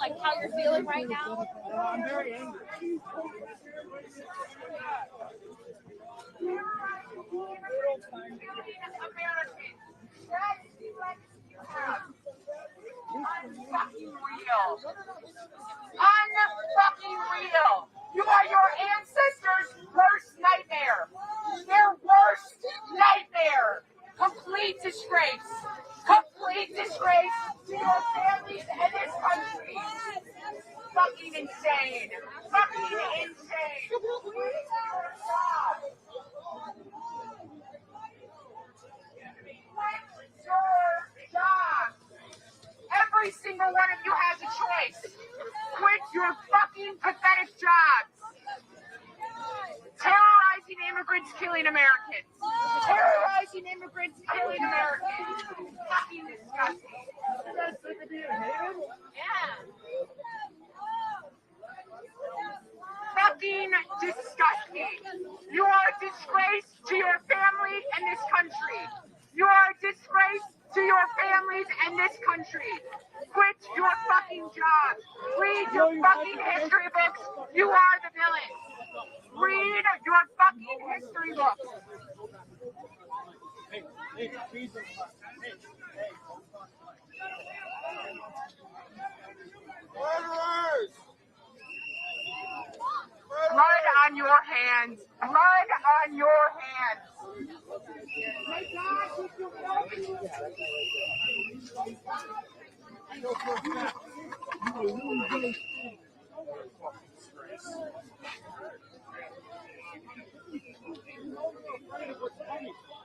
like how you're feeling right now? I'm very angry. Unfucking real. Unfucking real. You are your ancestors' worst nightmare. Their worst nightmare. Complete disgrace. Complete disgrace to your families and this country. Fucking insane. Fucking insane. Quit your job. Every single one of you has a choice. Quit your fucking pathetic jobs. Terrorizing immigrants, killing Americans. Terrorizing immigrants, killing Americans. Fucking disgusting. Yeah. Fucking disgusting. You are a disgrace to your family and this country. You are a disgrace to your families and this country. Quit your fucking jobs. Read your fucking history books. You are the villains. Read your fucking history books. Blood on your hands. Blood on your hands.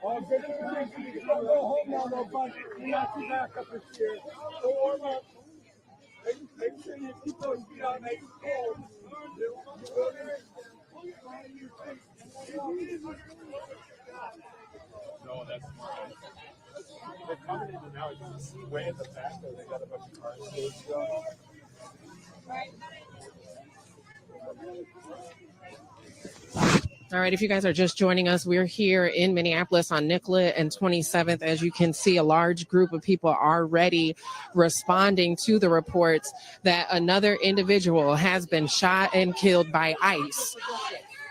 Oh, good to see you. Don't go home now, no fun. You're not too back up this year. Go warm up. Make sure you keep those feet on nice and cold. No, that's they're coming in now. You can see way in the back there. They got a bunch of cars and stuff. All right, if you guys are just joining us, we're here in Minneapolis on Nicollet and 27th. As you can see, a large group of people are already responding to the reports that another individual has been shot and killed by ICE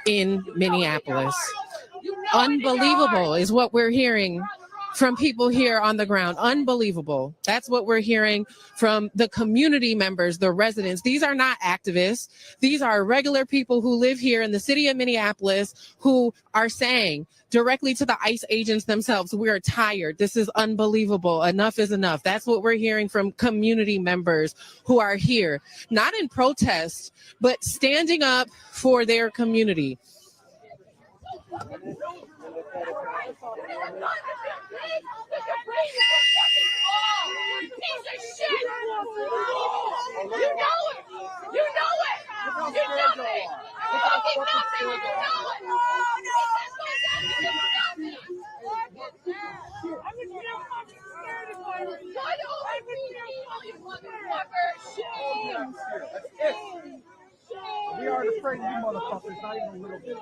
in Minneapolis. Unbelievable is what we're hearing from people here on the ground. Unbelievable. That's what we're hearing from the community members, the residents. These are not activists. These are regular people who live here in the city of Minneapolis who are saying directly to the ICE agents themselves, we're tired. This is unbelievable. Enough is enough. That's what we're hearing from community members who are here, not in protest, but standing up for their community. Piece of shit! You know it! You know it! You know it! Fucking nothing! You know it! We aren't afraid of you motherfuckers, not even a little bit.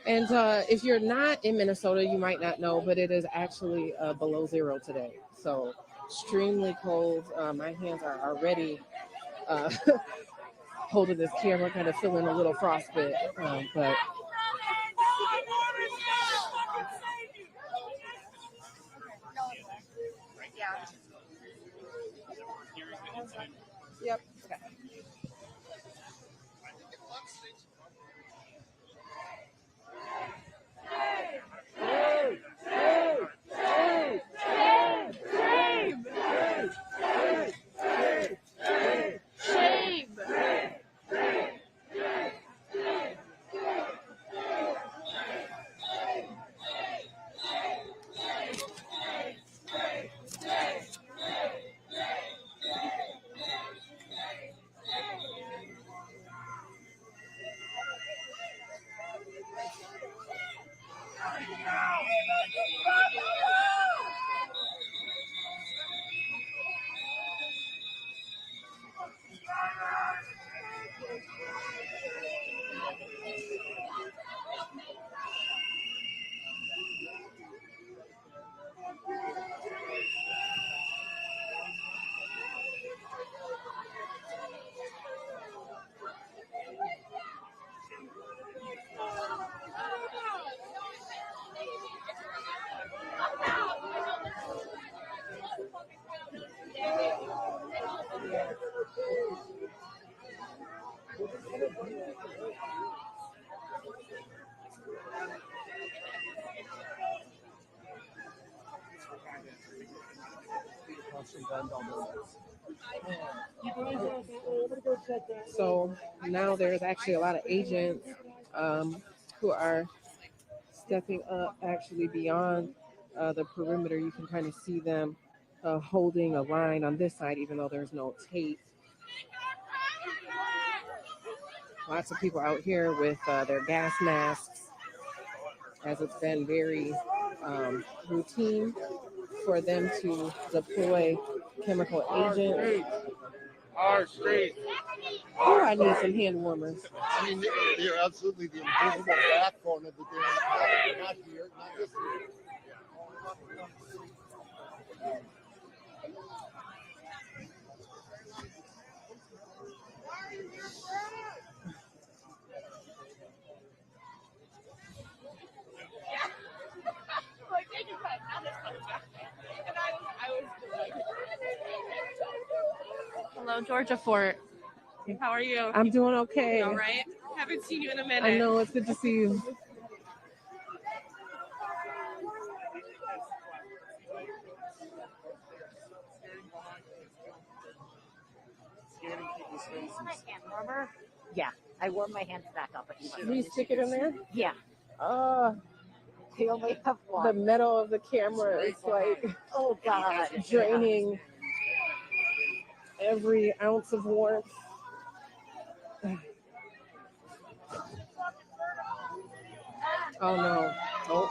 And if you're not in Minnesota, you might not know, but it is actually below zero today. So extremely cold. My hands are already holding this camera, kind of feeling a little frostbite. But yep. Okay. So now there's actually a lot of agents who are stepping up actually beyond the perimeter. You can kind of see them holding a line on this side, even though there's no tape. Lots of people out here with their gas masks, as it's been very routine for them to deploy chemical agents. Our street. Oh, I need some hand warmers. I mean, they're absolutely the invisible backbone of the damn economy. Not here, not this year. Like, take your time. Now this comes back. And I was delighted. Hello, Georgia Fort. How are you? I'm doing okay. All right. Haven't seen you in a minute. I know, it's good to see you. Hand warmer? Yeah, I warm my hands back up. Do you stick it in there? Yeah, Uh, I only have the one. metal of the camera is like Oh God, draining every ounce of warmth. Oh no. Oh.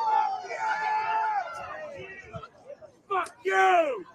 Fuck you!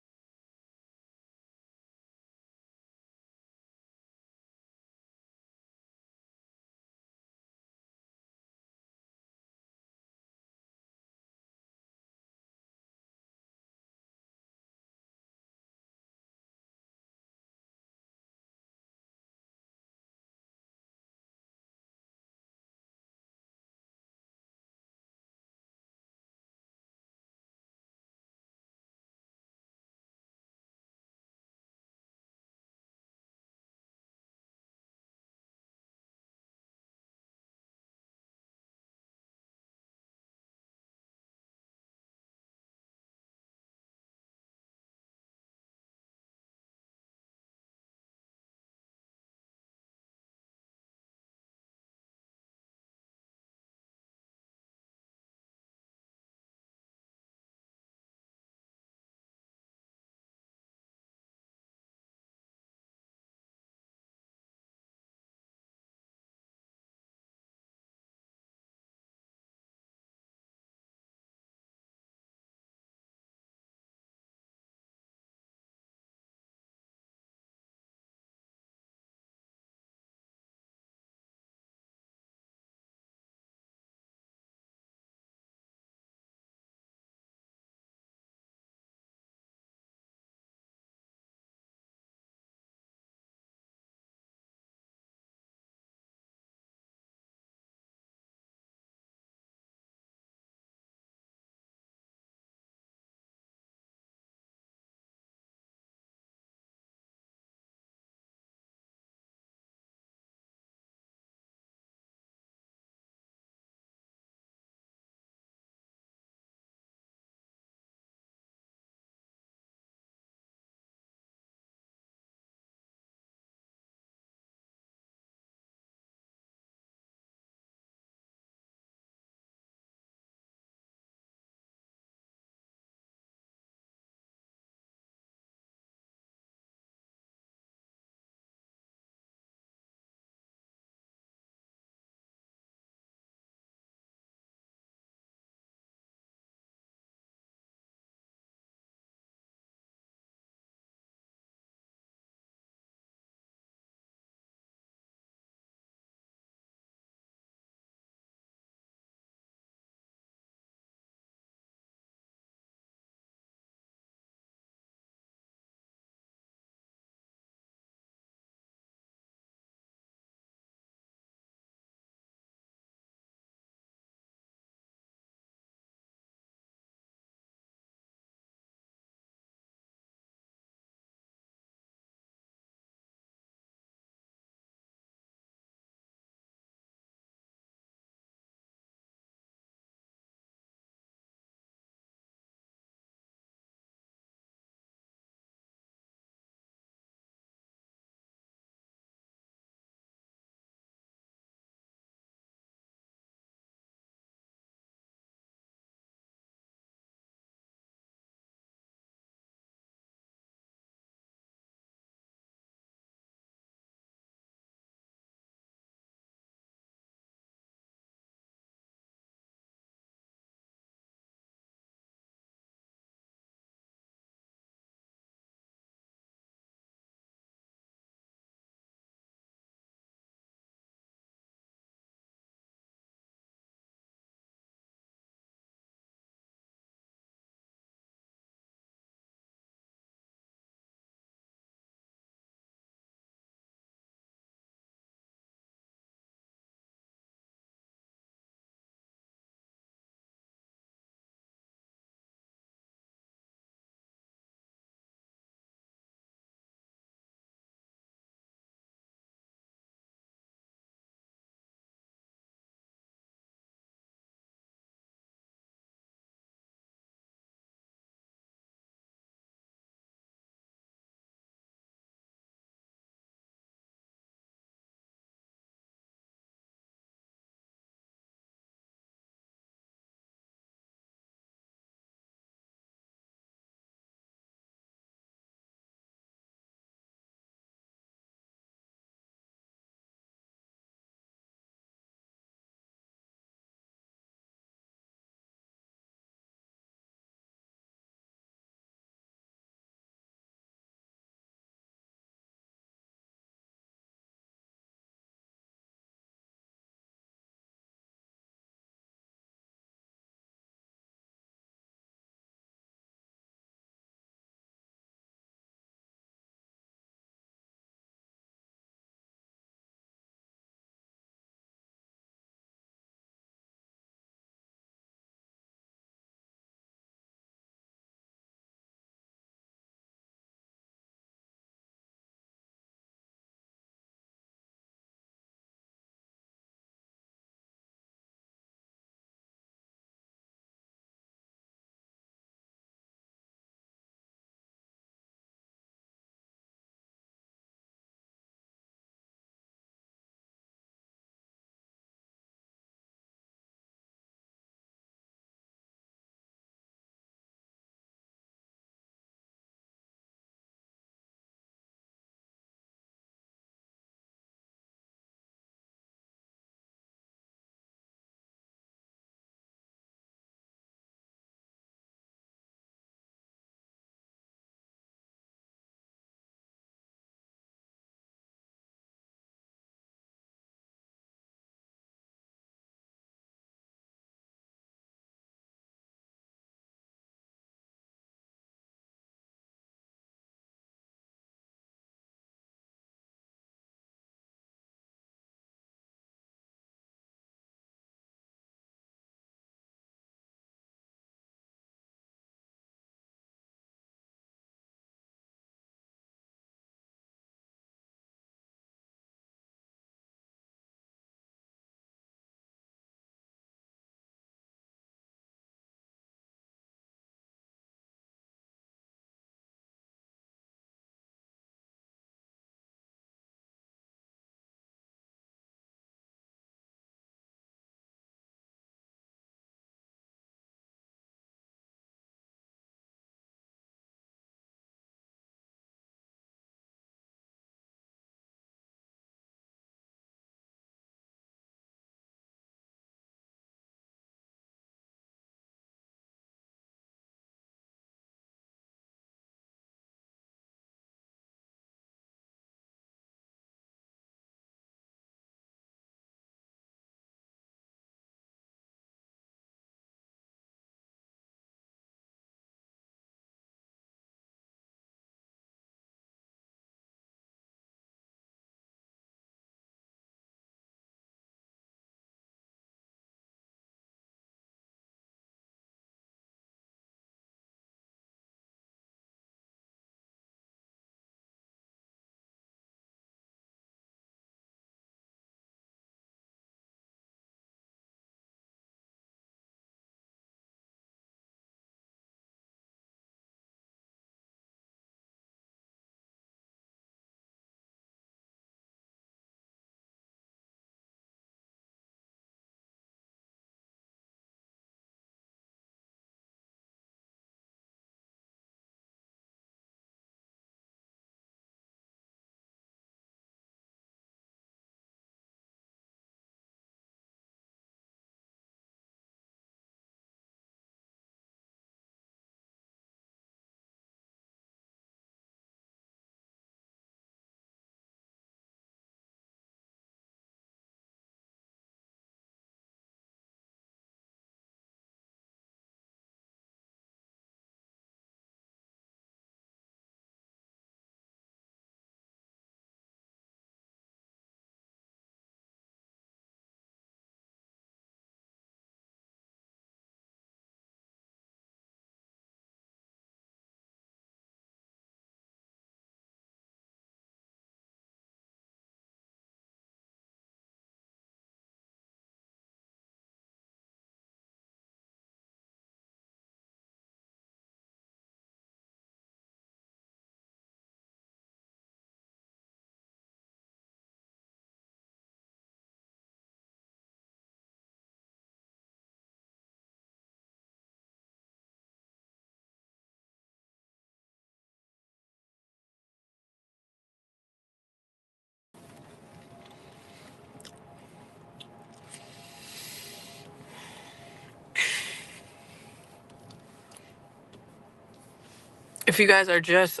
If you guys are just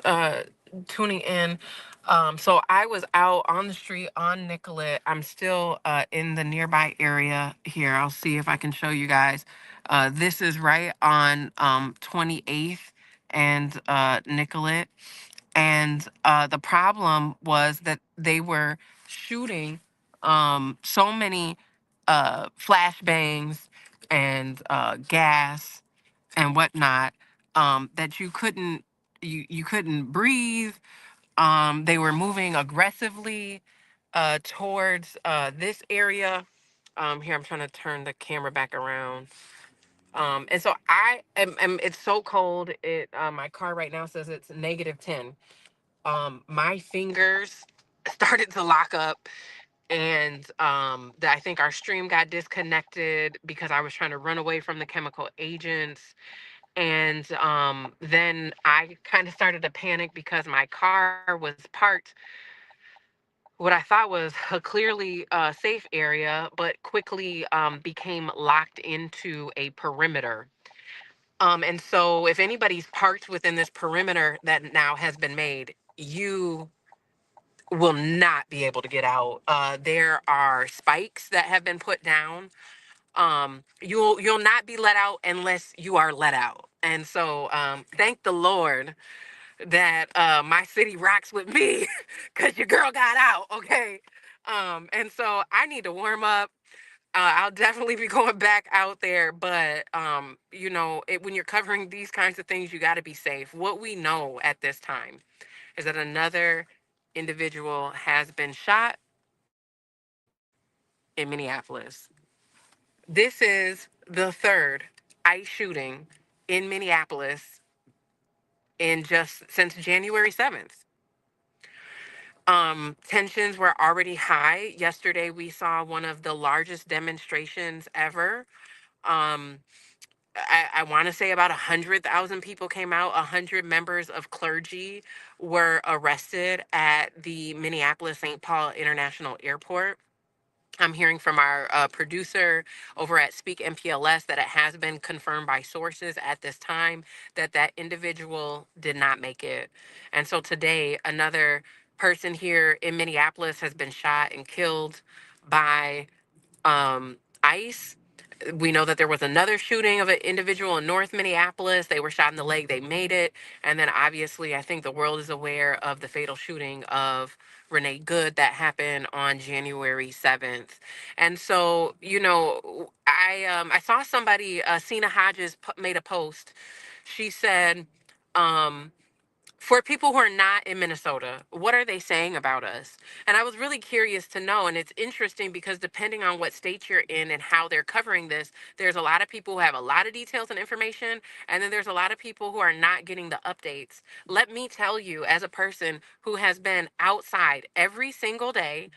tuning in, so I was out on the street on Nicollet. I'm still in the nearby area here. I'll see if I can show you guys. This is right on 28th and Nicollet. And the problem was that they were shooting so many flashbangs and gas and whatnot, that you couldn't breathe. They were moving aggressively towards this area. Here, I'm trying to turn the camera back around. And so it's so cold. My car right now says it's -10. My fingers started to lock up, and I think our stream got disconnected because I was trying to run away from the chemical agents. And then I kind of started to panic because my car was parked what I thought was a clearly safe area, but quickly became locked into a perimeter. And so if anybody's parked within this perimeter that now has been made, you will not be able to get out. There are spikes that have been put down. You'll not be let out unless you are let out. And so thank the Lord that my city rocks with me, because your girl got out. Okay. And so I need to warm up. I'll definitely be going back out there, but when you're covering these kinds of things, you got to be safe. What we know at this time is that another individual has been shot in Minneapolis. This is the third ICE shooting in Minneapolis in just since January 7th. Tensions were already high. Yesterday, we saw one of the largest demonstrations ever. Um, I want to say about 100,000 people came out. 100 members of clergy were arrested at the Minneapolis St. Paul International Airport. I'm hearing from our producer over at SPEAK MPLS that it has been confirmed by sources at this time that that individual did not make it. And so today, another person here in Minneapolis has been shot and killed by ICE. We know that there was another shooting of an individual in North Minneapolis. They were shot in the leg, they made it. And then obviously, I think the world is aware of the fatal shooting of Renee Good that happened on January 7th. And so, I saw somebody, Cena Hodges made a post. She said, for people who are not in Minnesota, what are they saying about us? And I was really curious to know. And it's interesting because depending on what state you're in and how they're covering this, there's a lot of people who have a lot of details and information. And then there's a lot of people who are not getting the updates. Let me tell you, as a person who has been outside every single day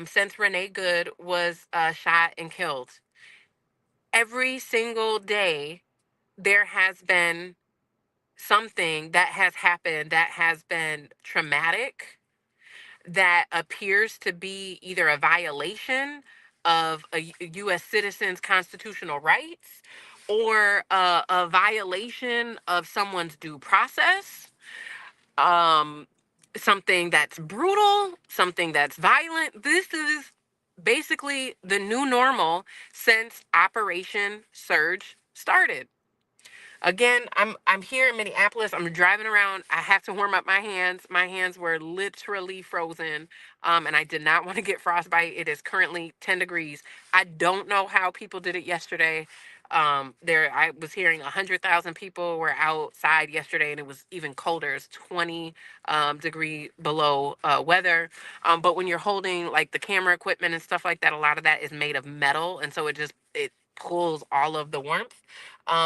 since Renee Good was shot and killed, every single day there has been something that has happened that has been traumatic, that appears to be either a violation of a U.S. citizen's constitutional rights or a violation of someone's due process, um, something that's brutal, something that's violent. This is basically the new normal since Operation Surge started. Again, I'm here in Minneapolis. I'm driving around. I have to warm up my hands. My hands were literally frozen, and I did not want to get frostbite. It is currently 10 degrees. I don't know how people did it yesterday. I was hearing 100,000 people were outside yesterday, and it was even colder. It's 20 degree below weather. But when you're holding like the camera equipment and stuff like that, a lot of that is made of metal, and so it pulls all of the warmth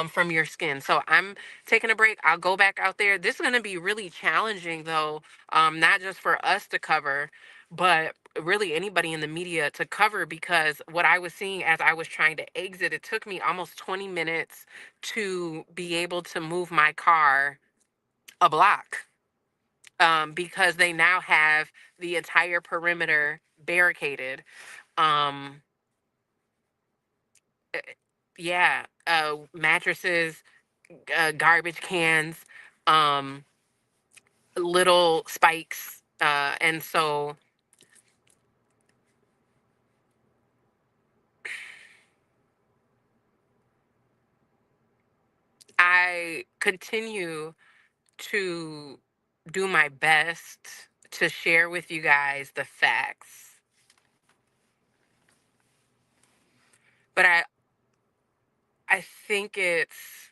from your skin. So I'm taking a break. I'll go back out there. This is going to be really challenging, though, not just for us to cover, but really anybody in the media to cover, because what I was seeing as I was trying to exit, it took me almost 20 minutes to be able to move my car a block, because they now have the entire perimeter barricaded. Um, uh, yeah, mattresses, garbage cans. Um, little spikes. And so I continue to do my best to share with you guys the facts. But I think it's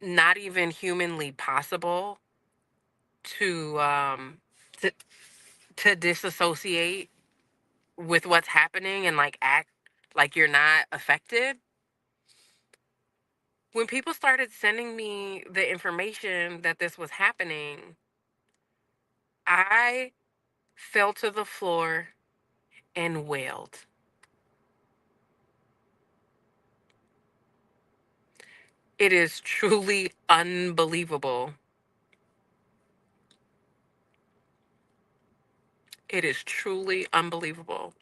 not even humanly possible to to to disassociate with what's happening and like act like you're not affected. When people started sending me the information that this was happening, I fell to the floor and wailed. It is truly unbelievable. It is truly unbelievable.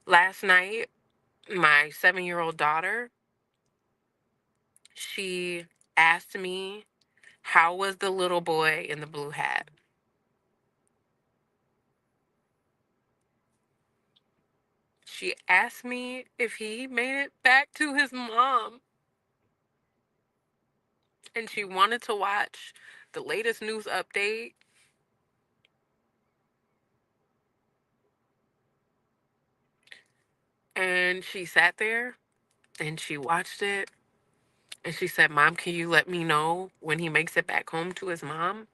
Last night, my 7-year-old daughter, she asked me, how was the little boy in the blue hat? She asked me if he made it back to his mom. And she wanted to watch the latest news update. And she sat there and she watched it. And she said, Mom, can you let me know when he makes it back home to his mom?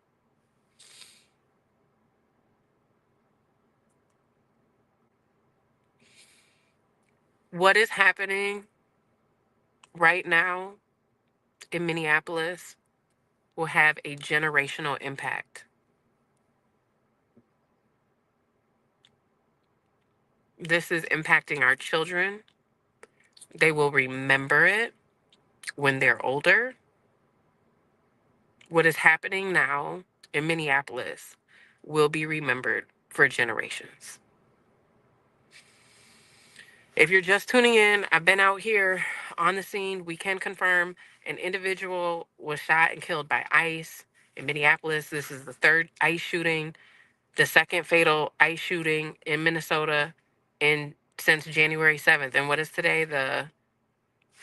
What is happening right now in Minneapolis will have a generational impact. This is impacting our children. They will remember it when they're older. What is happening now in Minneapolis will be remembered for generations. If you're just tuning in, I've been out here on the scene. We can confirm an individual was shot and killed by ICE in Minneapolis. This is the third ICE shooting, the second fatal ICE shooting in Minnesota since January 7th. And what is today?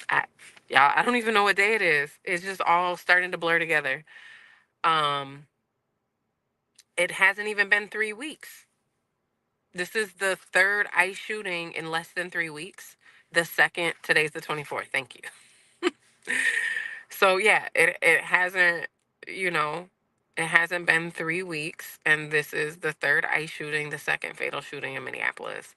I, y'all, I don't even know what day it is. It's just all starting to blur together. It hasn't even been 3 weeks. This is the third ICE shooting in less than 3 weeks. The second, today's the 24th. Thank you. So yeah, it hasn't, you know, it hasn't been 3 weeks, and this is the third ICE shooting, the second fatal shooting in Minneapolis.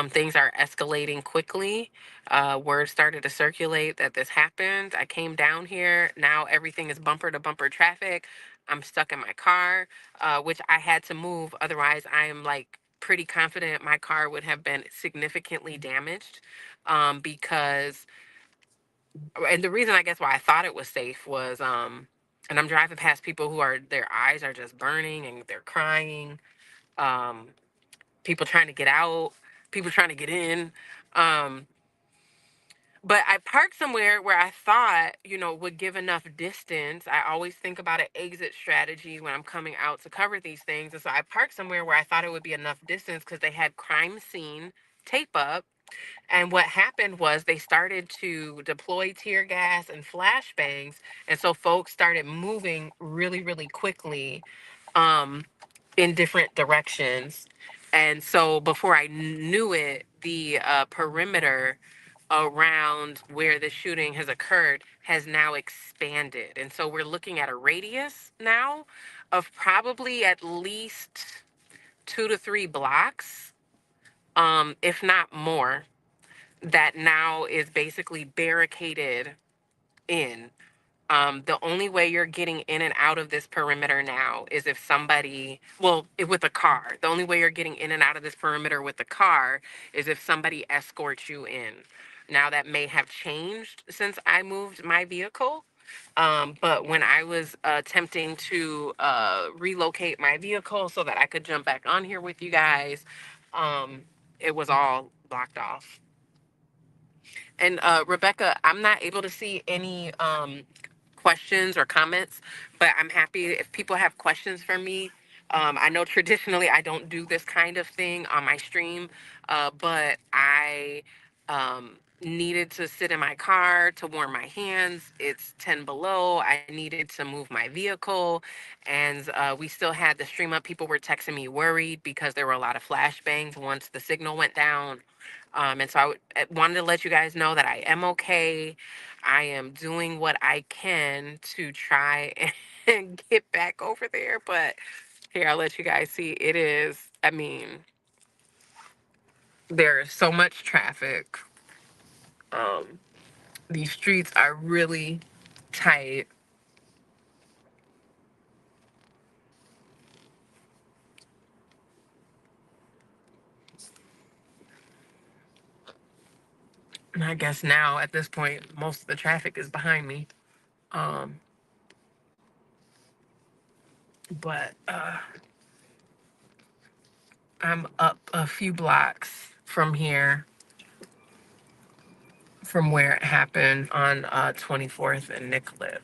Things are escalating quickly. Word started to circulate that this happened. I came down here. Now everything is bumper to bumper traffic. I'm stuck in my car, which I had to move. Otherwise, I am like pretty confident my car would have been significantly damaged, because and the reason I guess why I thought it was safe was and I'm driving past people who are their eyes are just burning and they're crying, um people trying to get out, people trying to get in, um but I parked somewhere where I thought, would give enough distance. I always think about an exit strategy when I'm coming out to cover these things, and so I parked somewhere where I thought it would be enough distance because they had crime scene tape up. And what happened was they started to deploy tear gas and flashbangs. And so folks started moving really, really quickly, um, in different directions. And so before I knew it, the perimeter around where the shooting has occurred has now expanded. And so we're looking at a radius now of probably at least 2 to 3 blocks, if not more, that now is basically barricaded in. The only way you're getting in and out of this perimeter now is if somebody, with a car. The only way you're getting in and out of this perimeter with a car is if somebody escorts you in. Now that may have changed since I moved my vehicle. But when I was attempting to relocate my vehicle so that I could jump back on here with you guys, it was all blocked off. And Rebecca, I'm not able to see any questions or comments, but I'm happy if people have questions for me. I know traditionally I don't do this kind of thing on my stream, but I needed to sit in my car to warm my hands. It's 10 below. I needed to move my vehicle, and we still had the stream up. People were texting me worried because there were a lot of flashbangs once the signal went down. And so I wanted to let you guys know that I am okay. I am doing what I can to try and get back over there. But here, I'll let you guys see. It is, I mean, there is so much traffic. Um, these streets are really tight. And I guess now at this point, most of the traffic is behind me. Um, but I'm up a few blocks from here, from where it happened on 24th and Nicollet.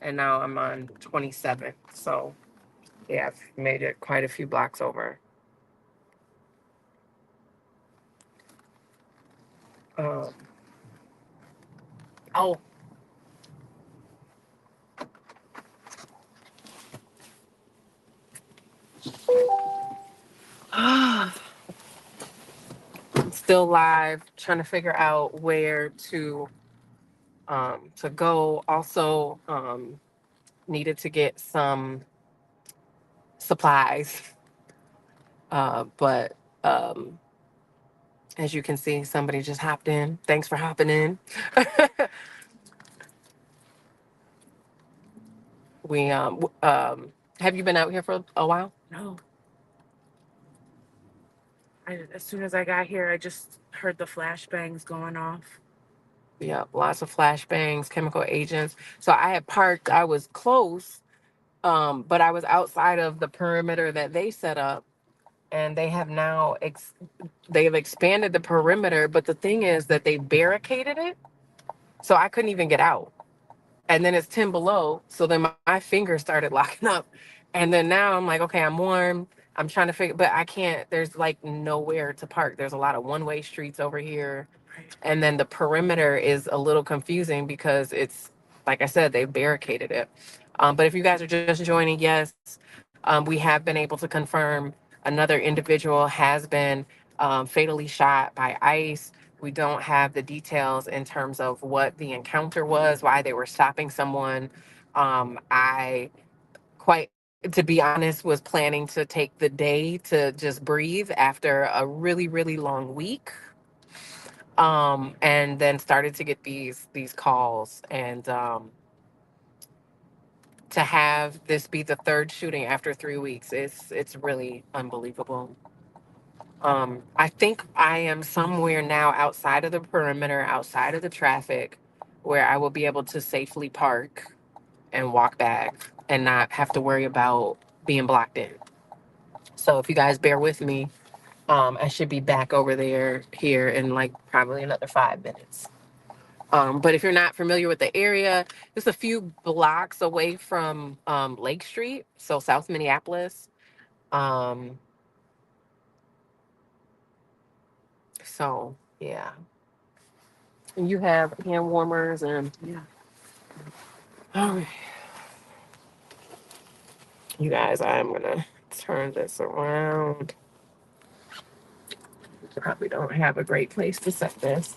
And now I'm on 27th. So yeah, I've made it quite a few blocks over. Um, oh, I'm still live, trying to figure out where to go. Also, needed to get some supplies. But as you can see, somebody just hopped in. Thanks for hopping in. We have you been out here for a while? No. As soon as I got here, I just heard the flashbangs going off. Yeah, lots of flashbangs, chemical agents. So I had parked, I was close, but I was outside of the perimeter that they set up, and they have now they've expanded the perimeter, but the thing is that they barricaded it, so I couldn't even get out. And then it's 10 below, so then my fingers started locking up. And then now I'm like, okay, I'm warm. I'm trying to figure, but I can't, there's like nowhere to park. There's a lot of one-way streets over here. And then the perimeter is a little confusing because it's, like I said, they barricaded it. But if you guys are just joining, yes, we have been able to confirm another individual has been fatally shot by ICE. We don't have the details in terms of what the encounter was, why they were stopping someone. I quite, to be honest, was planning to take the day to just breathe after a really, really long week. And then started to get these calls, and to have this be the third shooting after 3 weeks, it's really unbelievable. I think I am somewhere now outside of the perimeter, outside of the traffic, where I will be able to safely park and walk back and not have to worry about being blocked in. So if you guys bear with me, I should be back over there here in like probably another 5 minutes. But if you're not familiar with the area, it's a few blocks away from Lake Street, so South Minneapolis. Um, so yeah, and you have hand warmers and Yeah. all right, you guys, I'm gonna turn this around. Probably don't have a great place to set this.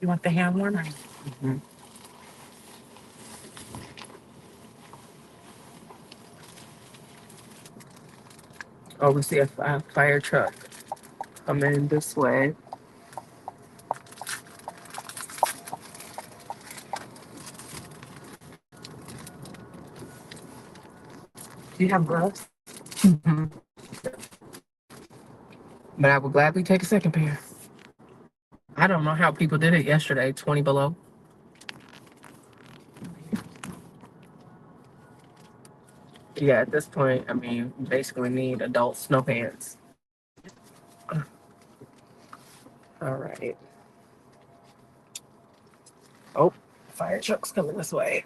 You want the hand warmer? Mm-hmm. Oh, we see a fire truck coming this way. Do you have gloves? Mm-hmm. But I will gladly take a second pair. I don't know how people did it yesterday, 20 below. Yeah, at this point, I mean, you basically need adult snow pants. All right. Oh, fire truck's coming this way.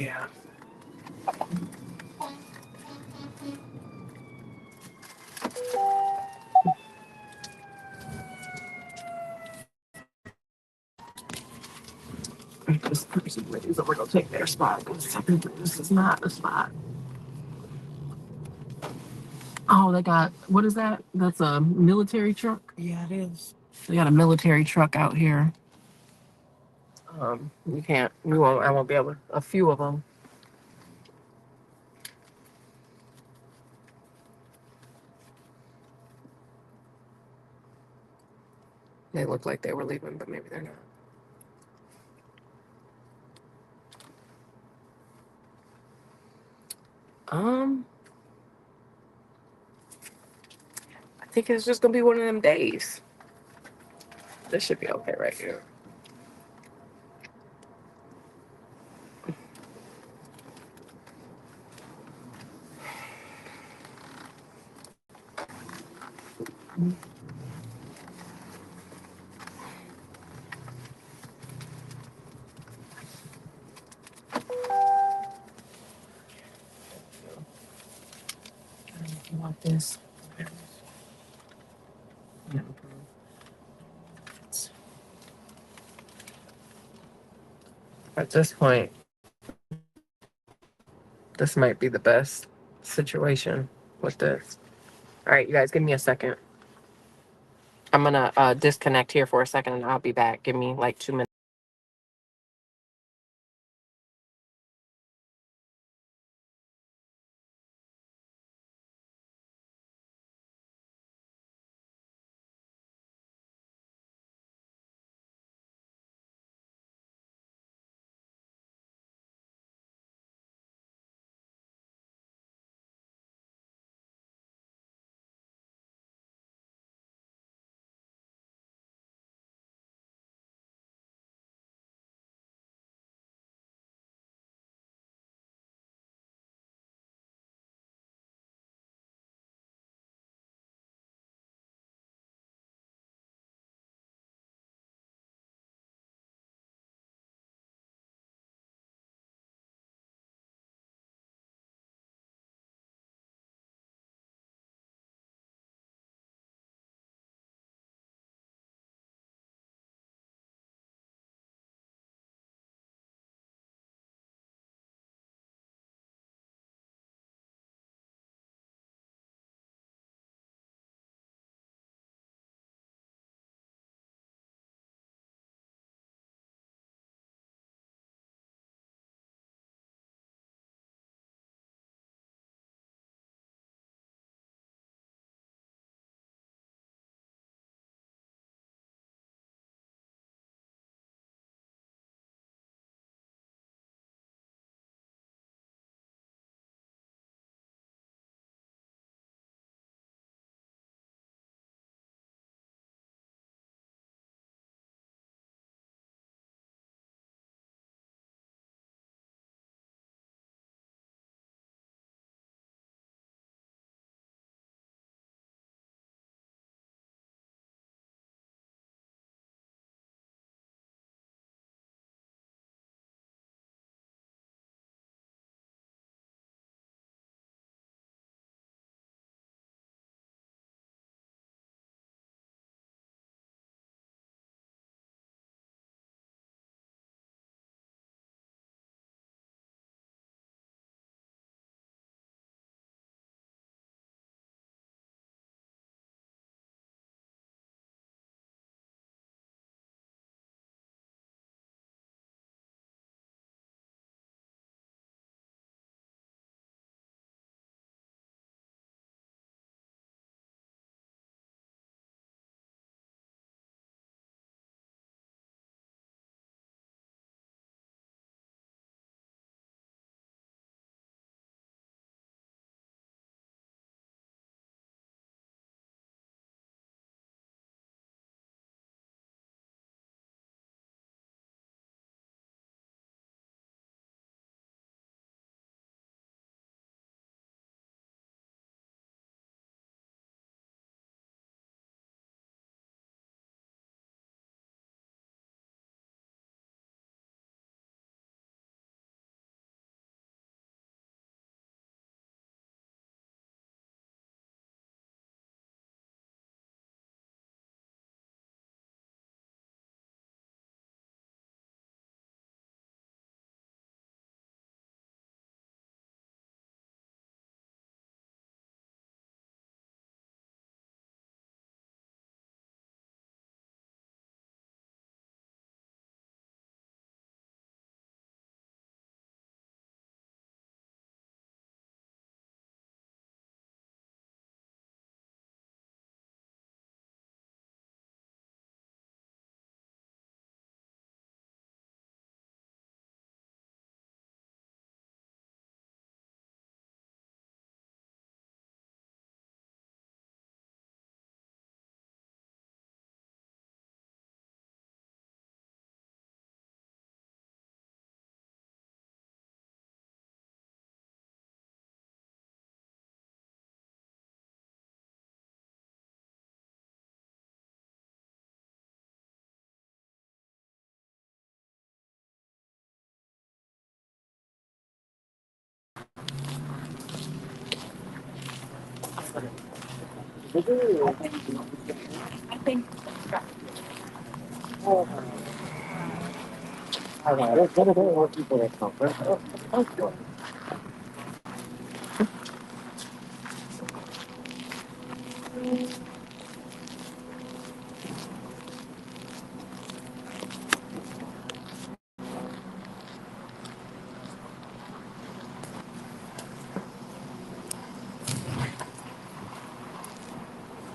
Yeah. This person believes that we're going to take their spot because this is not the spot. Oh, they got, what is that? That's a military truck? Yeah, it is. They got a military truck out here. I won't be able to, a few of them. They look like they were leaving, but maybe they're not. I think it's just gonna be one of them days. This should be okay right here. You want this? Yeah. At this point, this might be the best situation with this. All right, you guys, give me a second. I'm gonna disconnect here for a second and I'll be back. Give me like 2 minutes.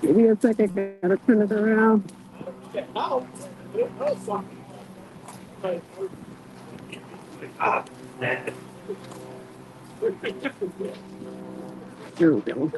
Give me a second, gotta turn it around. Here we go.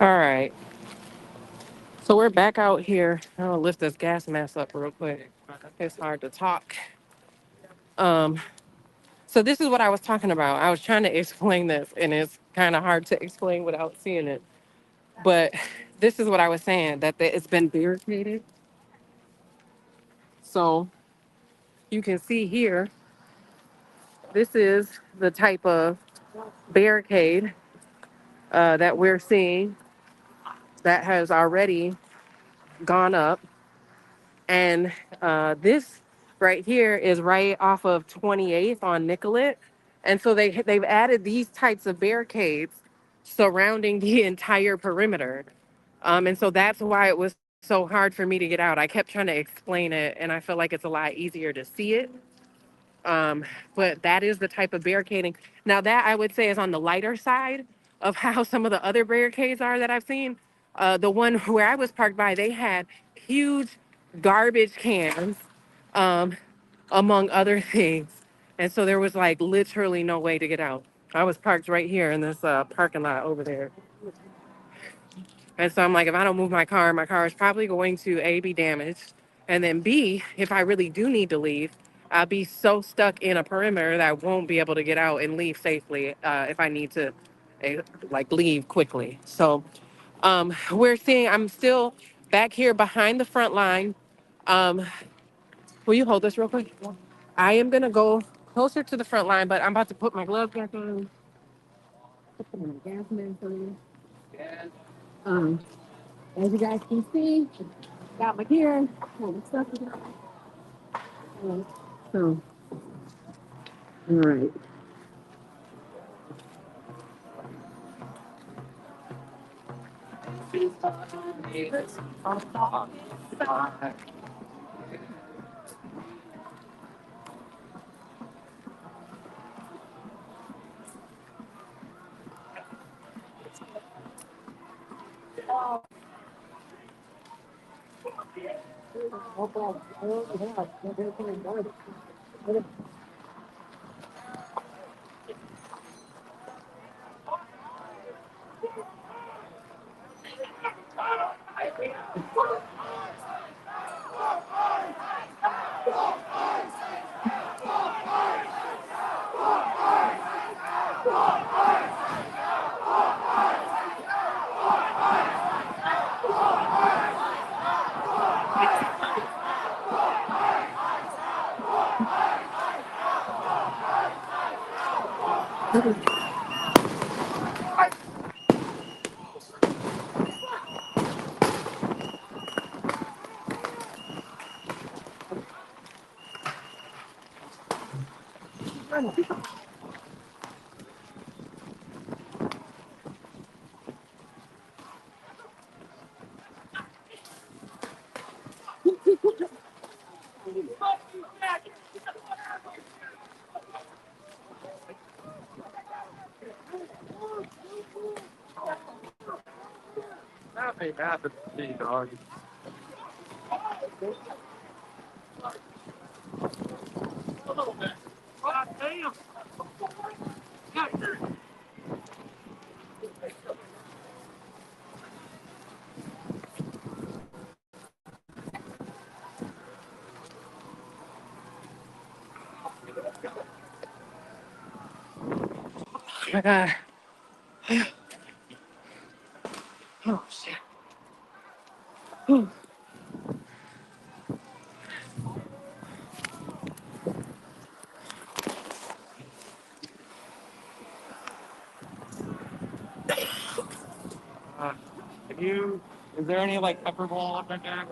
All right. So we're back out here. I'm gonna lift this gas mask up real quick. It's hard to talk. Um, so this is what I was talking about. I was trying to explain this, and it's kind of hard to explain without seeing it. But this is what I was saying, that it's been barricaded. So you can see here, this is the type of barricade that we're seeing that has already gone up. And this right here is right off of 28th on Nicollet. And so they've added these types of barricades surrounding the entire perimeter. And so that's why it was so hard for me to get out. I kept trying to explain it, and I feel like it's a lot easier to see it. But that is the type of barricading. Now that I would say is on the lighter side of how some of the other barricades are that I've seen. The one where I was parked by, they had huge garbage cans, um, among other things. And so there was like literally no way to get out. I was parked right here in this parking lot over there. And so I'm like, if I don't move my car is probably going to A, be damaged. And then B, if I really do need to leave, I'll be so stuck in a perimeter that I won't be able to get out and leave safely if I need to like leave quickly. So we're seeing, I'm still back here behind the front line. Um, will you hold this real quick? I am gonna go closer to the front line, but I'm about to put my gloves back on. Put my gas mask on. As you guys can see, got my gear, all the stuff. So, all right. Hey, math is me, dog. God damn. Oh my God. Oh shit. Whew. Is there any like pepper ball up in there?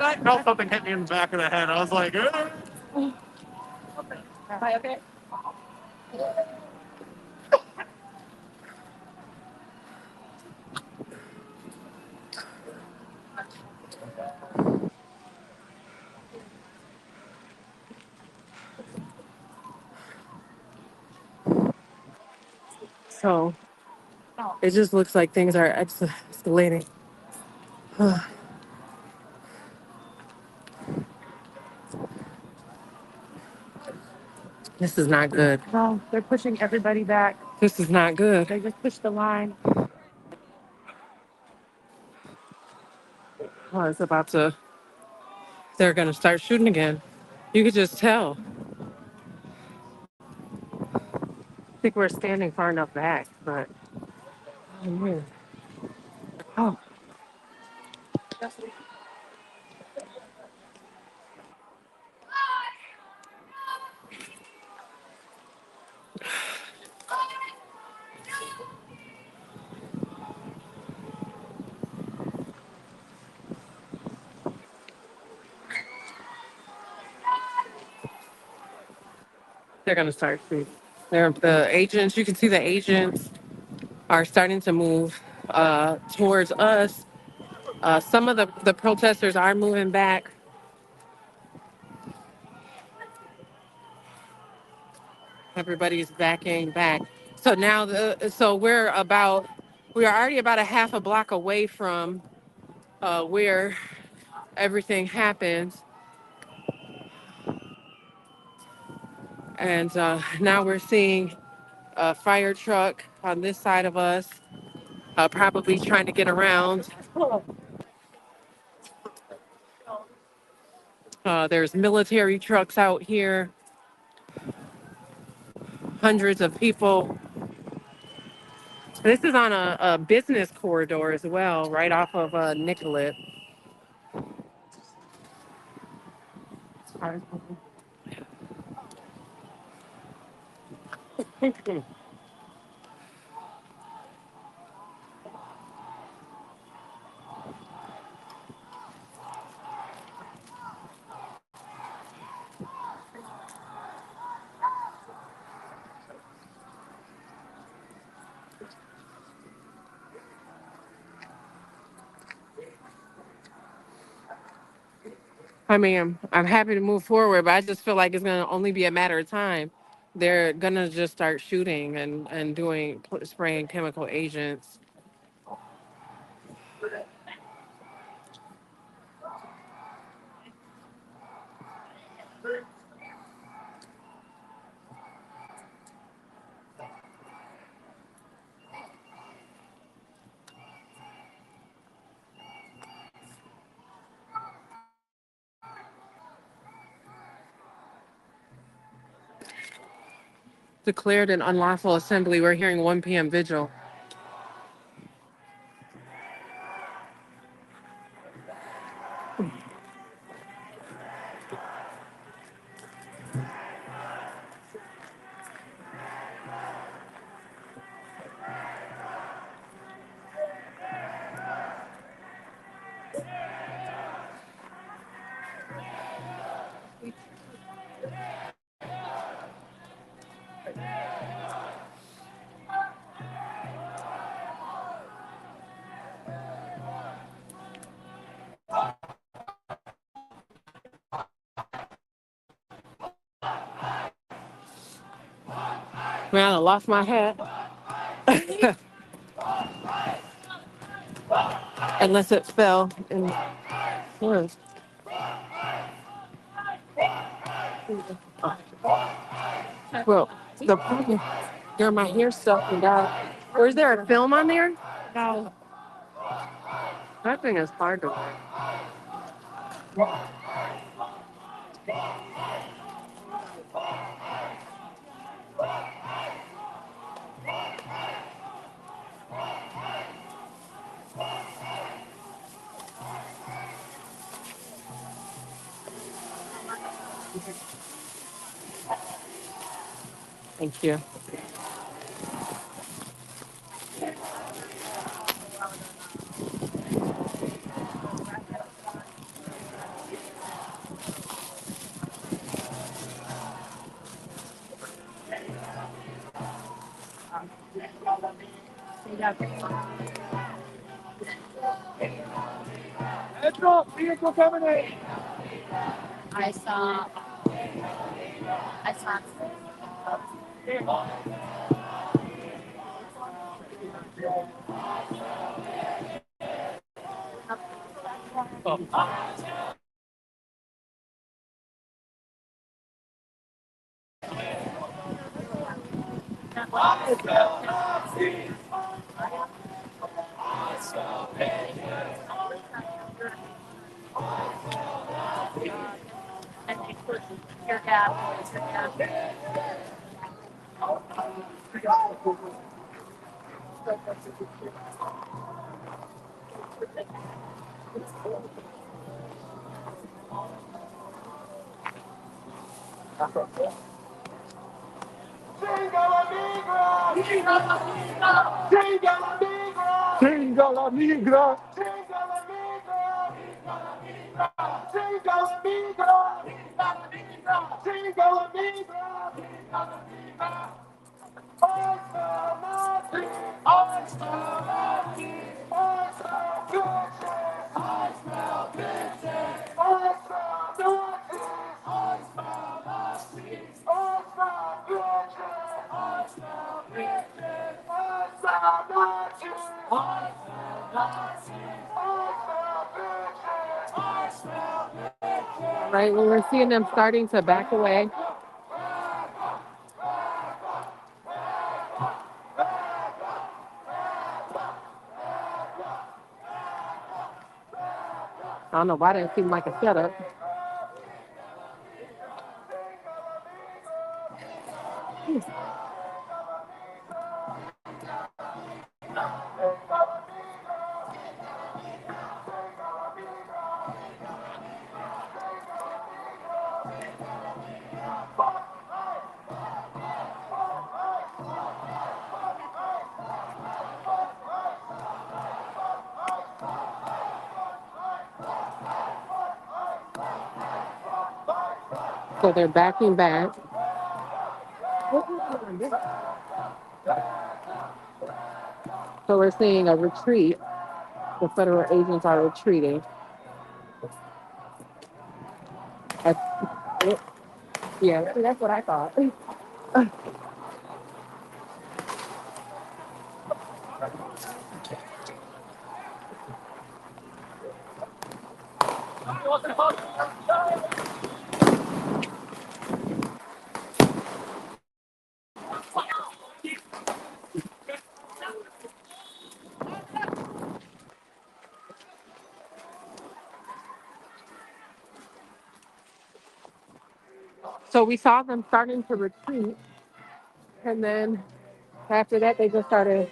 I felt something hit me in the back of the head. I was like, eh. Am I okay? So it just looks like things are escalating. This is not good. No, they're pushing everybody back. This is not good. They just pushed the line. Oh, it's about to, they're going to start shooting again. You could just tell. I think we're standing far enough back, but oh man. Oh, they're going to start shooting. The agents, you can see the agents are starting to move towards us. Some of the protesters are moving back. Everybody's backing back. So now, we are already about a half a block away from where everything happened. And now we're seeing a fire truck on this side of us, probably trying to get around. There's military trucks out here, hundreds of people. This is on a business corridor as well, right off of Nicollet. I mean, I'm happy to move forward, but I just feel like it's going to only be a matter of time. They're going to just start shooting and spraying chemical agents. Declared an unlawful assembly. We're hearing 1 p.m. vigil. Man, I lost my hat. unless it fell. And well, the problem, girl, my hair's stuck and out. Or is there a film on there? No. That thing is hard to wear. Thank you. Metro, vehicle coming in. I saw. Your dad. Single la migra. Right, well, we're seeing them starting to back away. I don't know why that seemed like a setup. So they're backing back. So we're seeing a retreat. The federal agents are retreating. Yeah, that's what I thought. So we saw them starting to retreat, and then after that, they just started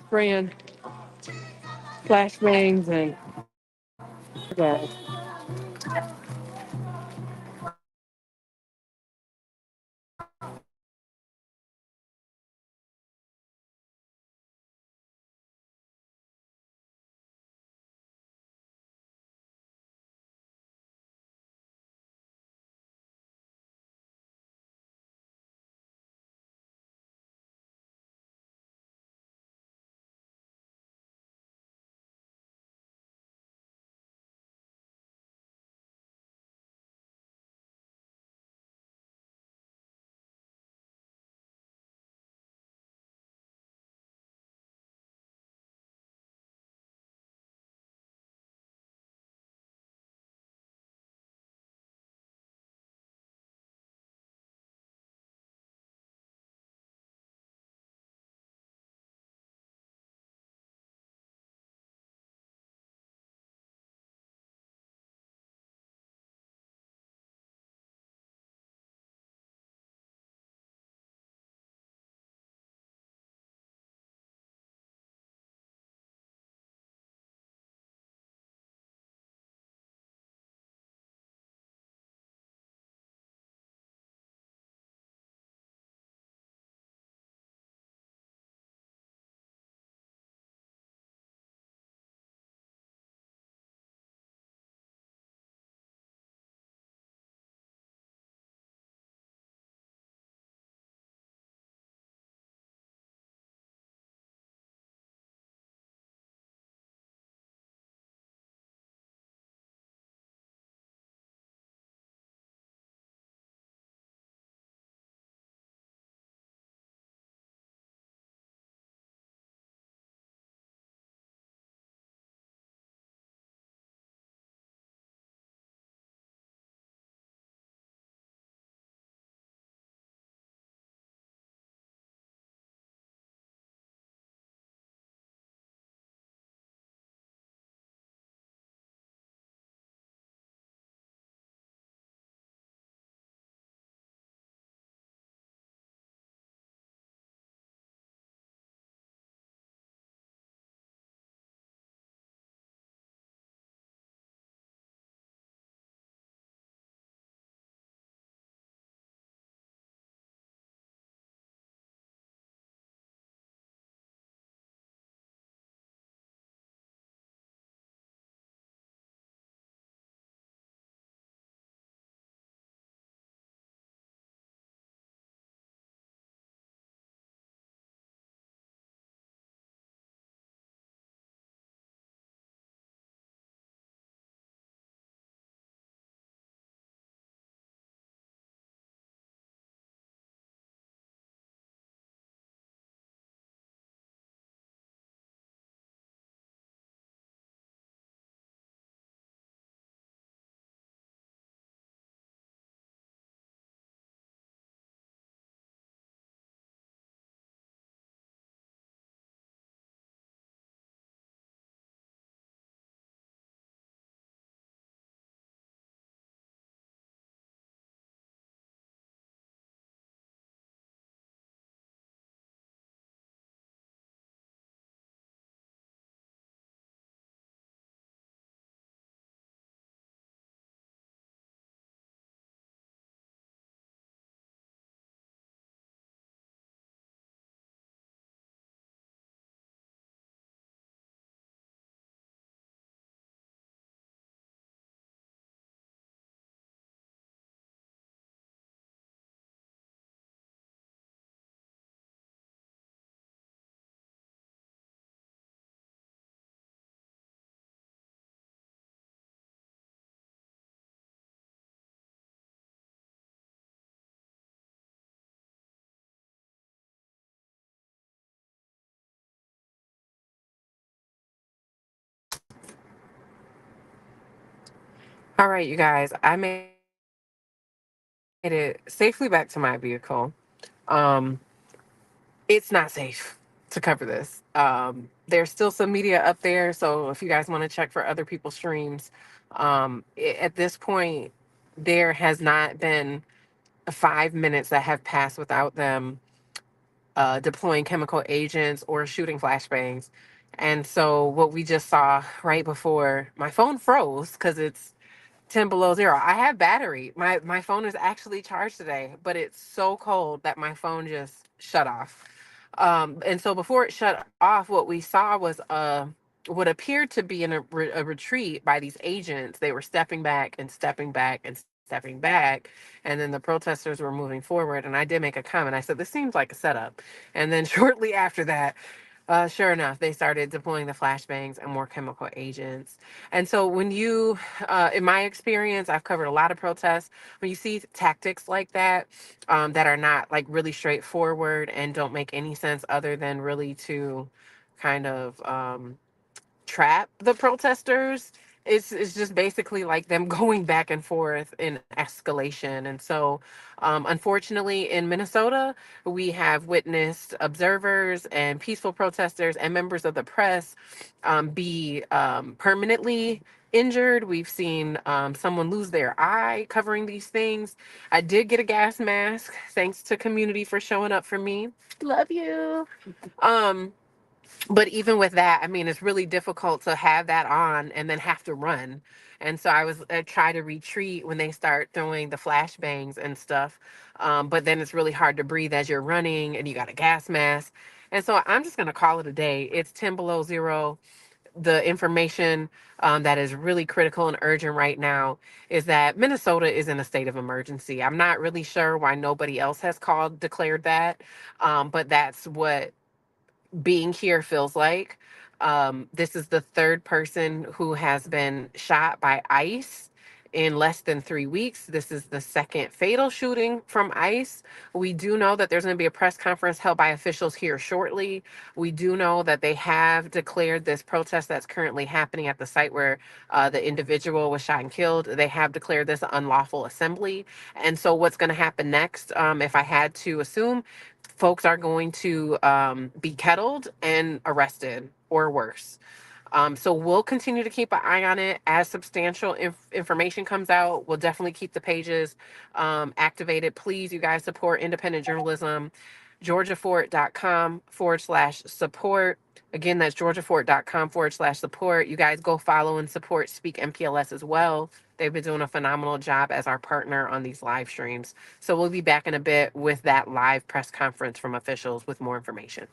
spraying flashbangs and gas. All right, you guys, I made it safely back to my vehicle. Um, it's not safe to cover this. There's still some media up there, so if you guys want to check for other people's streams, at this point, there has not been 5 minutes that have passed without them deploying chemical agents or shooting flashbangs. And so, what we just saw right before my phone froze because it's 10 below zero. I have battery. My phone is actually charged today, but it's so cold that my phone just shut off. And so before it shut off, what we saw was what appeared to be a retreat by these agents. They were stepping back and stepping back and stepping back, and then the protesters were moving forward. And I did make a comment. I said, "This seems like a setup." And then shortly after that, sure enough, they started deploying the flashbangs and more chemical agents. And so, when you, in my experience, I've covered a lot of protests. When you see tactics like that, that are not like really straightforward and don't make any sense other than really to kind of trap the protesters. It's just basically like them going back and forth in escalation. And so, unfortunately, in Minnesota, we have witnessed observers and peaceful protesters and members of the press be permanently injured. We've seen someone lose their eye covering these things. I did get a gas mask. Thanks to community for showing up for me. Love you. Um, but even with that, I mean, it's really difficult to have that on and then have to run. And so I try to retreat when they start throwing the flashbangs and stuff. But then it's really hard to breathe as you're running and you got a gas mask. And so I'm just going to call it a day. It's 10 below zero. The information that is really critical and urgent right now is that Minnesota is in a state of emergency. I'm not really sure why nobody else has declared that, but that's what being here feels like. This is the third person who has been shot by ICE in less than 3 weeks. This is the second fatal shooting from ICE. We do know that there's going to be a press conference held by officials here shortly. We do know that they have declared this protest that's currently happening at the site where the individual was shot and killed. They have declared this an unlawful assembly. And so, what's going to happen next, if I had to assume, folks are going to be kettled and arrested or worse. So we'll continue to keep an eye on it as substantial information comes out. We'll definitely keep the pages activated. Please, you guys, support independent journalism. GeorgiaFort.com/support. Again, that's GeorgiaFort.com/support. You guys go follow and support Speak MPLS as well. They've been doing a phenomenal job as our partner on these live streams. So we'll be back in a bit with that live press conference from officials with more information.